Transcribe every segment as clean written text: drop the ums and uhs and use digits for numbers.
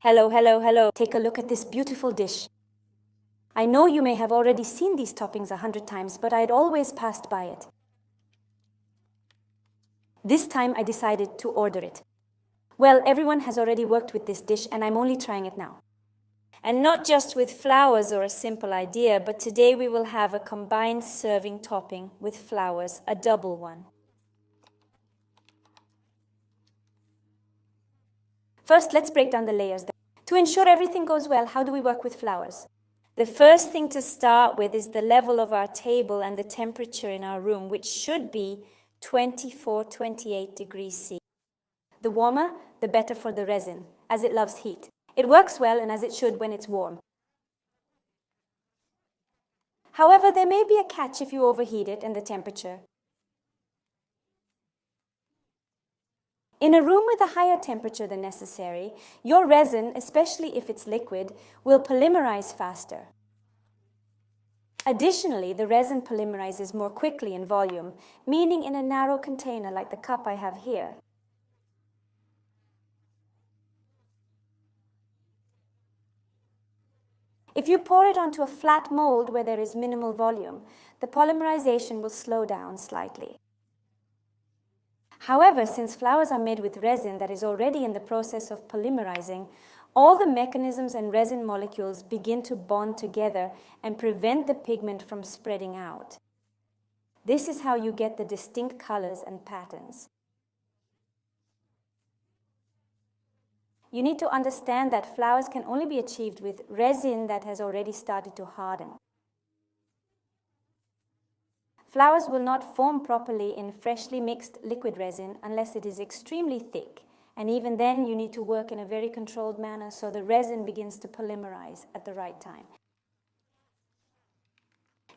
Hello, hello, hello. Take a look at this beautiful dish. I know you may have already seen these toppings 100 times, but I'd always passed by it. This time I decided to order it. Well, everyone has already worked with this dish and I'm only trying it now. And not just with flowers or a simple idea, but today we will have a combined serving topping with flowers, a double one. First, let's break down the layers. To ensure everything goes well, how do we work with flowers? The first thing to start with is the level of our table and the temperature in our room, which should be 24-28 degrees C. The warmer, the better for the resin, as it loves heat. It works well and as it should when it's warm. However, there may be a catch if you overheat it and the temperature. In a room with a higher temperature than necessary, your resin, especially if it's liquid, will polymerize faster. Additionally, the resin polymerizes more quickly in volume, meaning in a narrow container like the cup I have here. If you pour it onto a flat mold where there is minimal volume, the polymerization will slow down slightly. However, since flowers are made with resin that is already in the process of polymerizing, all the mechanisms and resin molecules begin to bond together and prevent the pigment from spreading out. This is how you get the distinct colors and patterns. You need to understand that flowers can only be achieved with resin that has already started to harden. Flowers will not form properly in freshly mixed liquid resin unless it is extremely thick, and even then you need to work in a very controlled manner so the resin begins to polymerize at the right time.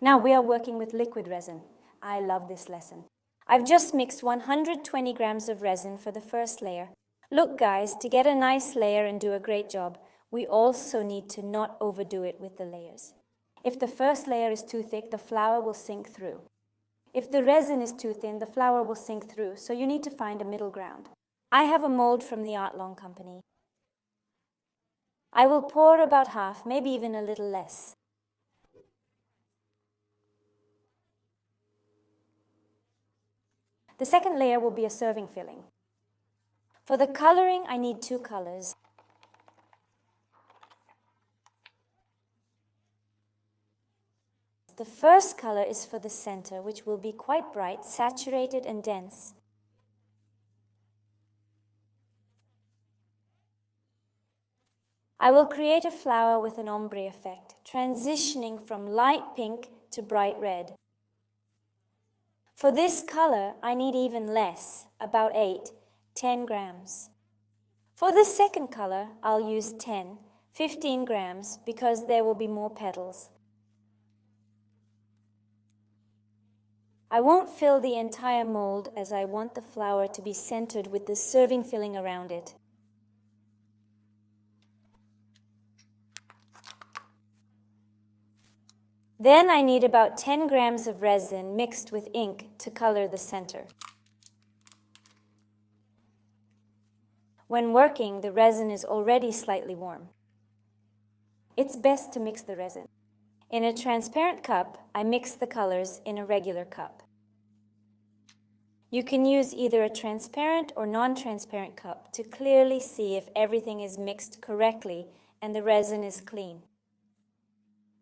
Now we are working with liquid resin. I love this lesson. I've just mixed 120 grams of resin for the first layer. Look guys, to get a nice layer and do a great job, we also need to not overdo it with the layers. If the first layer is too thick, the flower will sink through. If the resin is too thin, the flower will sink through, so you need to find a middle ground. I have a mold from the Art Long Company. I will pour about half, maybe even a little less. The second layer will be a serving filling. For the coloring, I need two colors. The first color is for the center, which will be quite bright, saturated and dense. I will create a flower with an ombre effect, transitioning from light pink to bright red. For this color, I need even less, about 10 grams. For the second color, I'll use 15 grams, because there will be more petals. I won't fill the entire mold as I want the flower to be centered with the serving filling around it. Then I need about 10 grams of resin mixed with ink to color the center. When working, the resin is already slightly warm. It's best to mix the resin. In a transparent cup, I mix the colors in a regular cup. You can use either a transparent or non-transparent cup to clearly see if everything is mixed correctly and the resin is clean.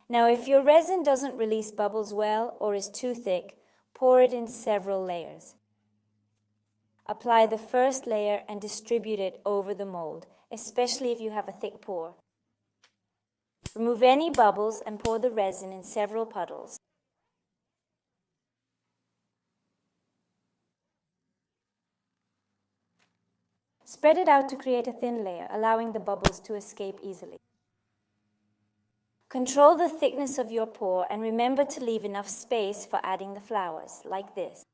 Now, if your resin doesn't release bubbles well or is too thick, pour it in several layers. Apply the first layer and distribute it over the mold, especially if you have a thick pour. Remove any bubbles and pour the resin in several puddles. Spread it out to create a thin layer, allowing the bubbles to escape easily. Control the thickness of your pour and remember to leave enough space for adding the flowers, like this.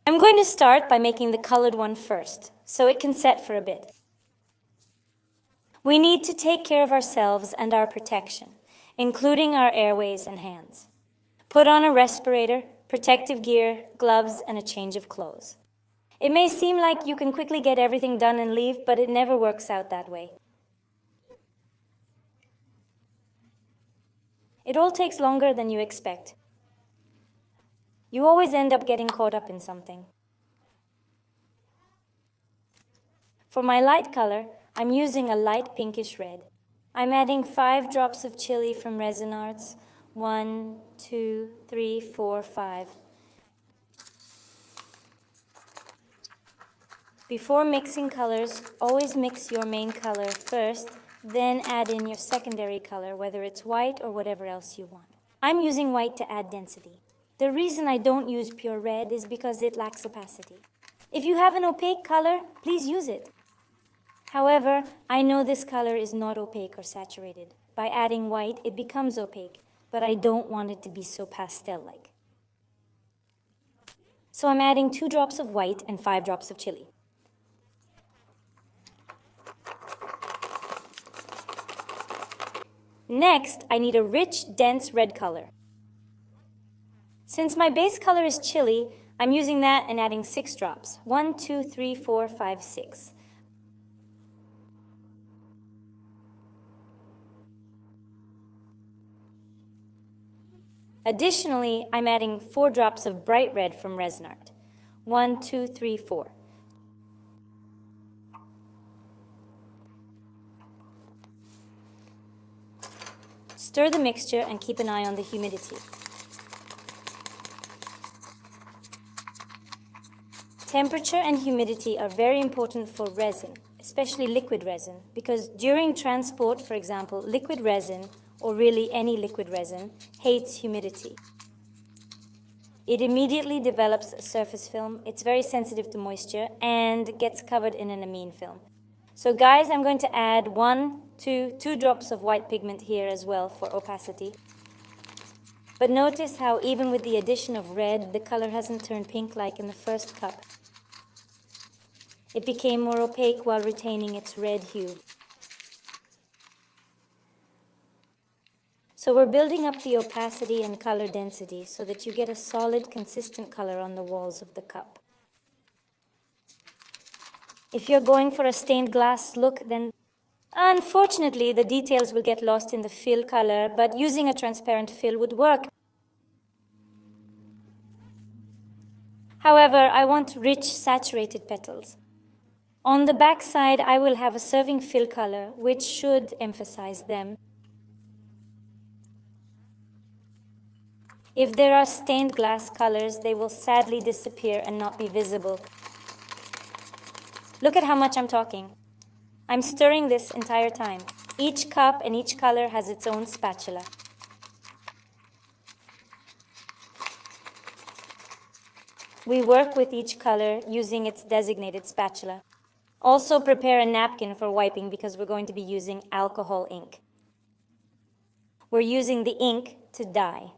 I'm going to start by making the colored one first, so it can set for a bit. We need to take care of ourselves and our protection, including our airways and hands. Put on a respirator, protective gear, gloves, and a change of clothes. It may seem like you can quickly get everything done and leave, but it never works out that way. It all takes longer than you expect. You always end up getting caught up in something. For my light color, I'm using a light pinkish red. I'm adding 5 drops of chili from Resin Arts. 1, 2, 3, 4, 5. Before mixing colors, always mix your main color first, then add in your secondary color, whether it's white or whatever else you want. I'm using white to add density. The reason I don't use pure red is because it lacks opacity. If you have an opaque color, please use it. However, I know this color is not opaque or saturated. By adding white, it becomes opaque, but I don't want it to be so pastel-like. So I'm adding 2 drops of white and 5 drops of chili. Next, I need a rich, dense red color. Since my base color is chili, I'm using that and adding 6 drops. 1, 2, 3, 4, 5, 6. Additionally, I'm adding 4 drops of bright red from Resin Art. 1, 2, 3, 4. Stir the mixture and keep an eye on the humidity. Temperature and humidity are very important for resin, especially liquid resin, because during transport, for example, liquid resin, or really any liquid resin, hates humidity. It immediately develops a surface film, it's very sensitive to moisture, and gets covered in an amine film. So guys, I'm going to add 2 drops of white pigment here as well for opacity. But notice how even with the addition of red, the color hasn't turned pink like in the first cup. It became more opaque while retaining its red hue. So we're building up the opacity and color density so that you get a solid, consistent color on the walls of the cup. If you're going for a stained glass look, then unfortunately the details will get lost in the fill color, but using a transparent fill would work. However, I want rich, saturated petals. On the back side, I will have a serving fill color, which should emphasize them. If there are stained glass colors, they will sadly disappear and not be visible. Look at how much I'm talking. I'm stirring this entire time. Each cup and each color has its own spatula. We work with each color using its designated spatula. Also prepare a napkin for wiping because we're going to be using alcohol ink. We're using the ink to dye.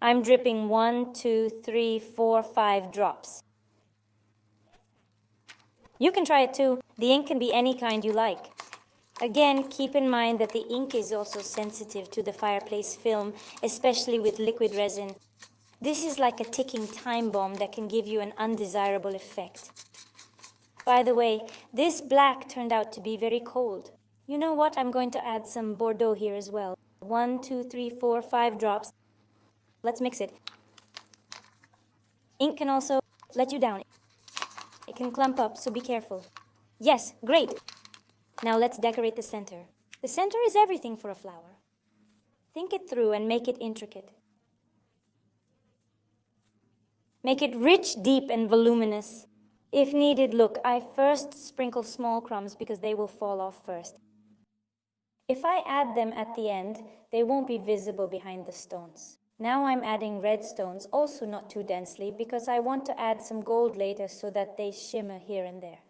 I'm dripping 1, 2, 3, 4, 5 drops. You can try it too. The ink can be any kind you like. Again, keep in mind that the ink is also sensitive to the fireplace film, especially with liquid resin. This is like a ticking time bomb that can give you an undesirable effect. By the way, this black turned out to be very cold. You know what? I'm going to add some Bordeaux here as well. 1, 2, 3, 4, 5 drops. Let's mix it. Ink can also let you down. It can clump up, so be careful. Yes, great. Now let's decorate the center. The center is everything for a flower. Think it through and make it intricate. Make it rich, deep, and voluminous. If needed, look, I first sprinkle small crumbs because they will fall off first. If I add them at the end, they won't be visible behind the stones. Now I'm adding red stones, also not too densely, because I want to add some gold later so that they shimmer here and there.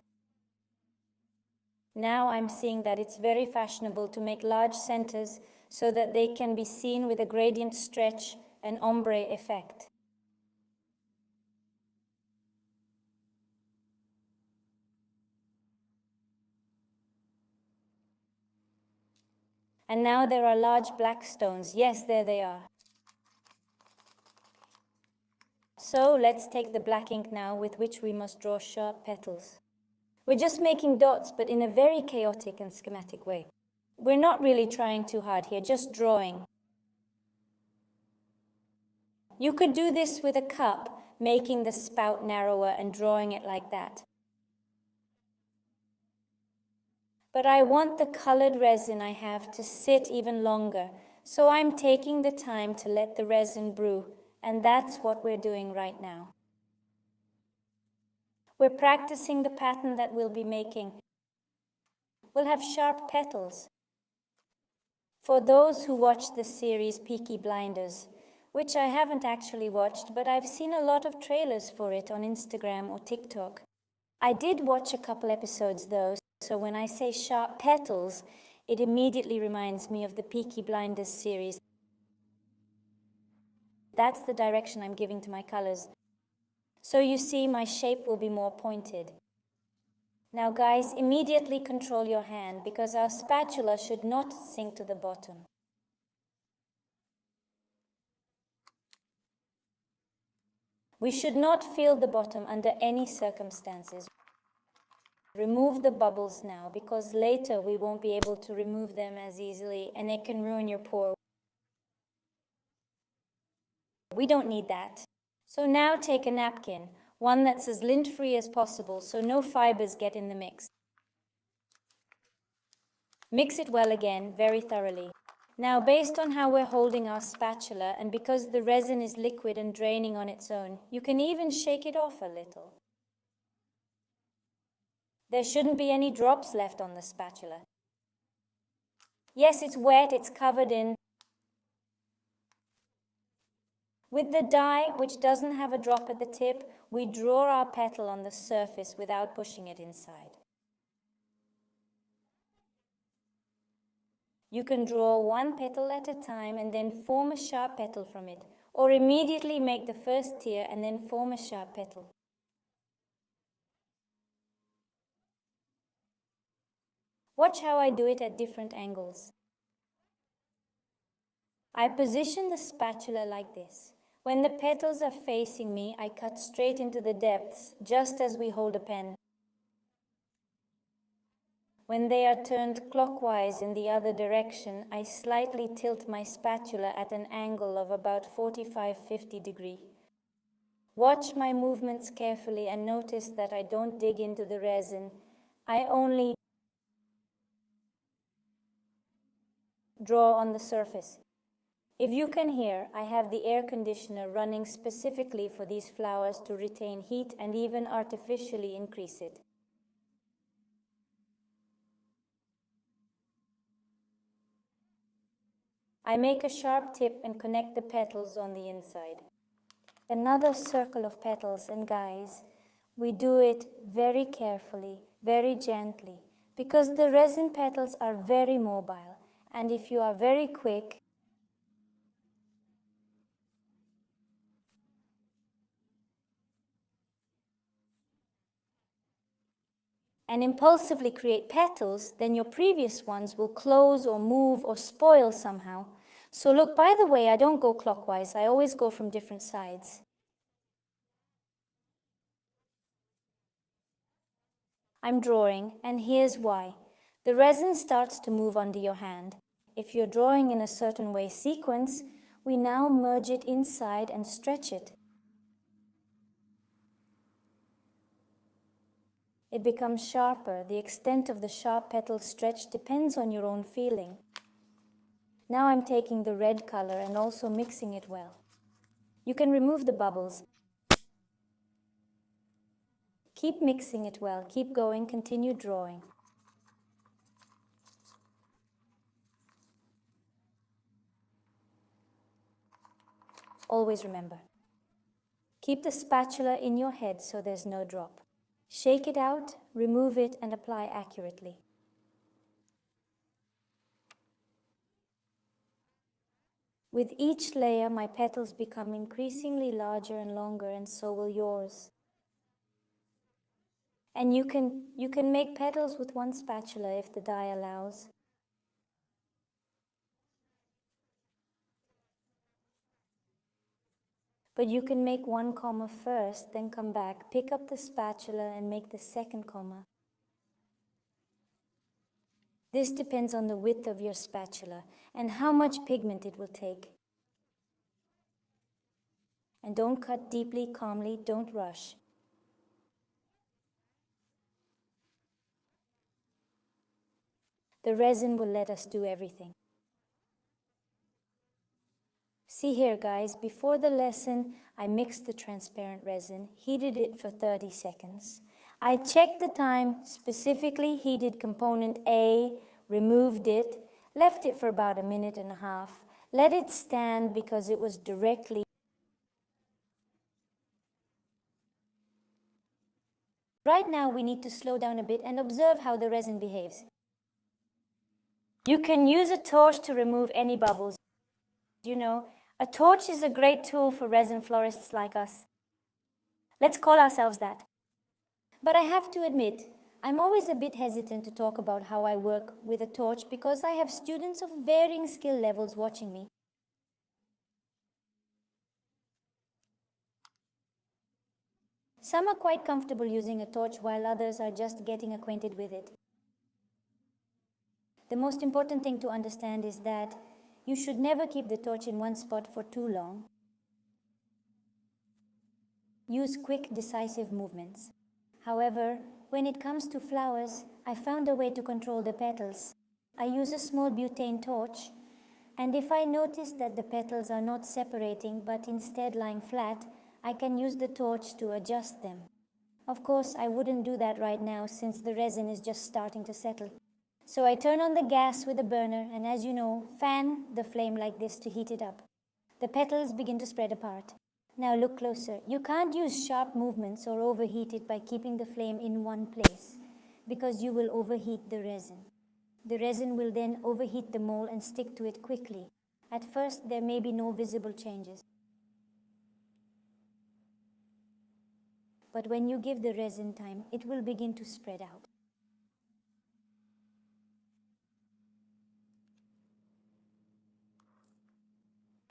Now I'm seeing that it's very fashionable to make large centers so that they can be seen with a gradient stretch and ombre effect. And now there are large black stones. Yes, there they are. So let's take the black ink now with which we must draw sharp petals. We're just making dots, but in a very chaotic and schematic way. We're not really trying too hard here, just drawing. You could do this with a cup, making the spout narrower and drawing it like that. But I want the colored resin I have to sit even longer, so I'm taking the time to let the resin brew, and that's what we're doing right now. We're practicing the pattern that we'll be making. We'll have sharp petals. For those who watch the series Peaky Blinders, which I haven't actually watched, but I've seen a lot of trailers for it on Instagram or TikTok. I did watch a couple episodes though, so when I say sharp petals, it immediately reminds me of the Peaky Blinders series. That's the direction I'm giving to my colors. So you see, my shape will be more pointed. Now guys, immediately control your hand because our spatula should not sink to the bottom. We should not feel the bottom under any circumstances. Remove the bubbles now because later we won't be able to remove them as easily and it can ruin your pour. We don't need that. So now take a napkin, one that's as lint-free as possible so no fibers get in the mix. Mix it well again, very thoroughly. Now, based on how we're holding our spatula and because the resin is liquid and draining on its own, you can even shake it off a little. There shouldn't be any drops left on the spatula. Yes, it's wet, it's covered in. With the die, which doesn't have a drop at the tip, we draw our petal on the surface without pushing it inside. You can draw one petal at a time and then form a sharp petal from it, or immediately make the first tier and then form a sharp petal. Watch how I do it at different angles. I position the spatula like this. When the petals are facing me, I cut straight into the depths, just as we hold a pen. When they are turned clockwise in the other direction, I slightly tilt my spatula at an angle of about 45-50 degrees. Watch my movements carefully and notice that I don't dig into the resin. I only draw on the surface. If you can hear, I have the air conditioner running specifically for these flowers to retain heat and even artificially increase it. I make a sharp tip and connect the petals on the inside. Another circle of petals, and guys, we do it very carefully, very gently, because the resin petals are very mobile, and if you are very quick, and impulsively create petals, then your previous ones will close or move or spoil somehow. So look, by the way, I don't go clockwise. I always go from different sides. I'm drawing, and here's why. The resin starts to move under your hand. If you're drawing in a certain way sequence, we now merge it inside and stretch it. It becomes sharper. The extent of the sharp petal stretch depends on your own feeling. Now I'm taking the red color and also mixing it well. You can remove the bubbles. Keep mixing it well. Keep going. Continue drawing. Always remember, keep the spatula in your head so there's no drop. Shake it out, remove it, and apply accurately. With each layer, my petals become increasingly larger and longer, and so will yours. And you can make petals with one spatula if the die allows. But you can make one comma first, then come back, pick up the spatula and make the second comma. This depends on the width of your spatula and how much pigment it will take. And don't cut deeply, calmly, don't rush. The resin will let us do everything. See here, guys, before the lesson, I mixed the transparent resin, heated it for 30 seconds. I checked the time, specifically heated component A, removed it, left it for about a minute and a half, let it stand because it was directly. Right now, we need to slow down a bit and observe how the resin behaves. You can use a torch to remove any bubbles. You know, a torch is a great tool for resin florists like us. Let's call ourselves that. But I have to admit, I'm always a bit hesitant to talk about how I work with a torch because I have students of varying skill levels watching me. Some are quite comfortable using a torch while others are just getting acquainted with it. The most important thing to understand is that you should never keep the torch in one spot for too long. Use quick, decisive movements. However, when it comes to flowers, I found a way to control the petals. I use a small butane torch, and if I notice that the petals are not separating but instead lying flat, I can use the torch to adjust them. Of course, I wouldn't do that right now since the resin is just starting to settle. So I turn on the gas with a burner and, as you know, fan the flame like this to heat it up. The petals begin to spread apart. Now look closer. You can't use sharp movements or overheat it by keeping the flame in one place because you will overheat the resin. The resin will then overheat the mold and stick to it quickly. At first, there may be no visible changes. But when you give the resin time, it will begin to spread out.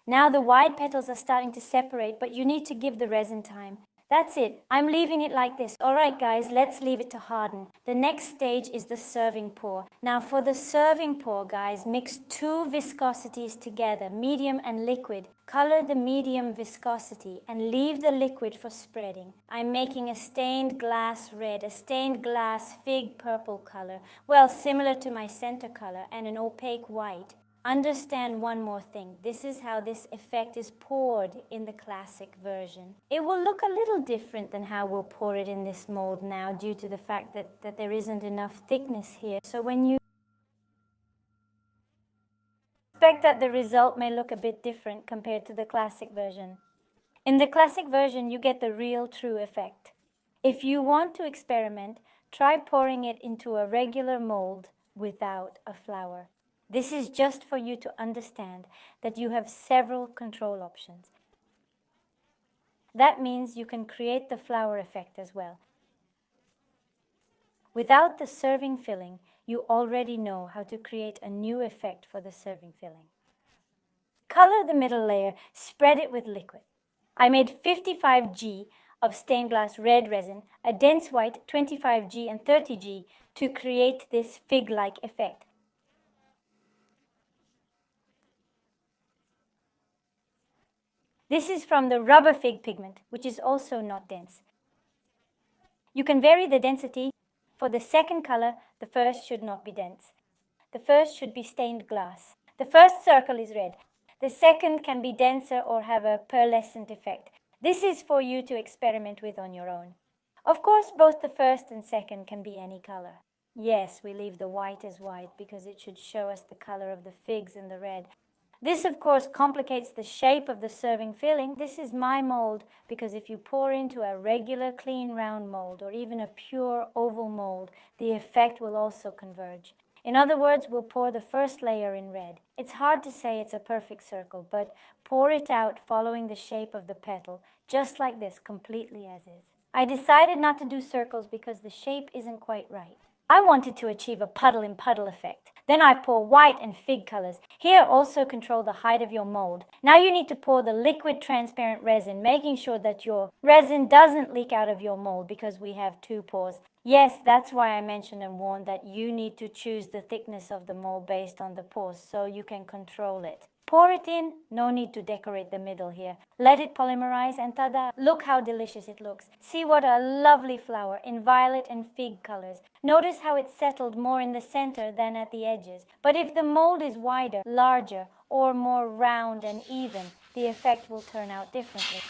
Now the wide petals are starting to separate, but you need to give the resin time. That's it. I'm leaving it like this. All right, guys, let's leave it to harden. The next stage is the serving pour. Now for the serving pour, guys, mix two viscosities together, medium and liquid. Color the medium viscosity and leave the liquid for spreading. I'm making a stained glass red, a stained glass fig purple color, well, similar to my center color, and an opaque white. Understand one more thing. This is how this effect is poured in the classic version. It will look a little different than how we'll pour it in this mold now due to the fact that there isn't enough thickness here. So when you expect that the result may look a bit different compared to the classic version. In the classic version, you get the real true effect. If you want to experiment, try pouring it into a regular mold without a flower. This is just for you to understand that you have several control options. That means you can create the flower effect as well. Without the serving filling, you already know how to create a new effect for the serving filling. Color the middle layer, spread it with liquid. I made 55G of stained glass red resin, a dense white 25G and 30G to create this fig-like effect. This is from the rubber fig pigment, which is also not dense. You can vary the density. For the second color, the first should not be dense. The first should be stained glass. The first circle is red. The second can be denser or have a pearlescent effect. This is for you to experiment with on your own. Of course, both the first and second can be any color. Yes, we leave the white as white because it should show us the color of the figs in the red. This, of course, complicates the shape of the serving filling. This is my mold because if you pour into a regular clean round mold or even a pure oval mold, the effect will also converge. In other words, we'll pour the first layer in red. It's hard to say it's a perfect circle, but pour it out following the shape of the petal, just like this, completely as is. I decided not to do circles because the shape isn't quite right. I wanted to achieve a puddle in puddle effect. Then I pour white and fig colors. Here also control the height of your mold. Now you need to pour the liquid transparent resin, making sure that your resin doesn't leak out of your mold because we have 2 pours. Yes, that's why I mentioned and warned that you need to choose the thickness of the mold based on the pores so you can control it. Pour it in, no need to decorate the middle here. Let it polymerize and tada! Look how delicious it looks. See what a lovely flower in violet and fig colors. Notice how it's settled more in the center than at the edges. But if the mold is wider, larger, or more round and even, the effect will turn out differently.